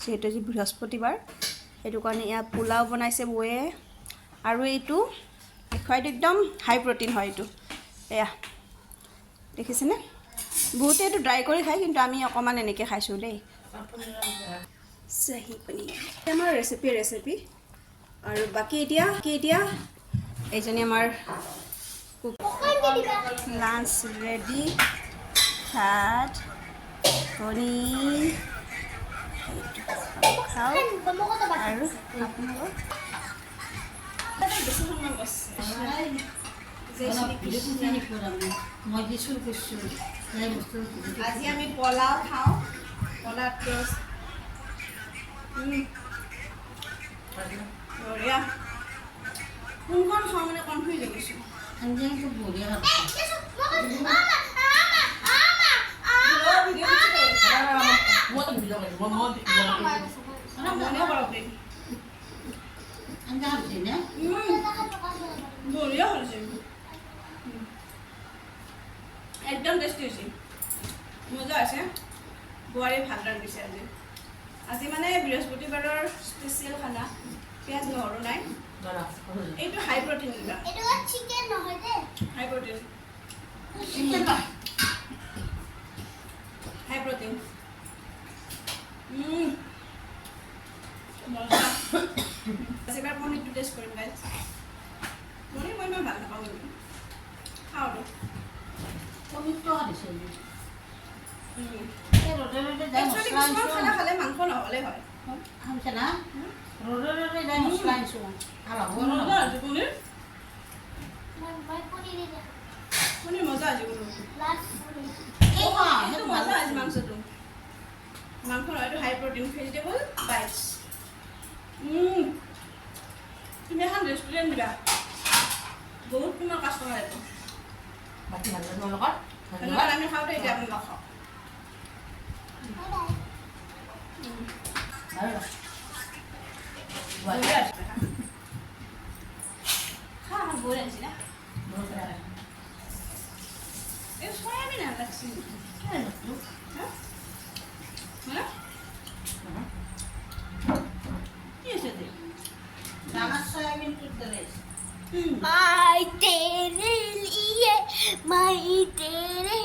যিহেতু আজি বৃহস্পতিবাৰ সেইটো কাৰণে ইয়াত পোলাও বনাইছে বৌয়ে আৰু এইটো খোৱাইটো একদম হাই প্ৰটিন হয় এইটো এয়া দেখিছেনে বহুতে এইটো ড্ৰাই কৰি খায় কিন্তু আমি অকণমান এনেকৈ খাইছোঁ দেই চাহি পনীৰ আমাৰ ৰেচিপি আৰু বাকী এতিয়া এইজনী আমাৰ লাঞ্চ ৰেডি ভাত কণী খাওঁ আৰু আপোনালোক আজি আমি পোলাও খাওঁ পোলাও টেষ্ট বঢ়িয়া কোনখন খাওঁ মানে কনফিউজ হৈ গৈছোঁ বঢ়িয়া হৈছে একদম টেষ্টি হৈছে মজা আছে বোৱাৰী ভাত ৰান্ধিছে আজি মানে বৃহস্পতিবাৰৰ স্পেচিয়েল খানা পিঁয়াজ নহৰু নাই এইটো হাই প্ৰটিন কিবা হাই প্ৰটিন মজা এবাৰ পনীৰটো টেষ্ট কৰিম গাইজ পনীৰ মই ইমান ভাল নাপাওঁ কিন্তু খাওঁ কিছুমান খানা খালে মাংস নহ'লে হয় পনীৰ মজা আজি মজা আজি মাংসটো মাংস নহয় এইটো হাই প্ৰটিন ভেজিটেবল বাইটছ তুমি এখন ৰেষ্টুৰেণ্ট দিবা বহুত তোমাৰ কাষ্টমাৰ এইটো বাকী লগত আমি খাওঁতে এতিয়া আপুনি নাখাওঁ मैं तेरे लिए मैं तेरे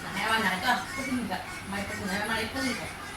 Nah, hewan nah itu aku tinggal, mai pun hewan mai pun tinggal.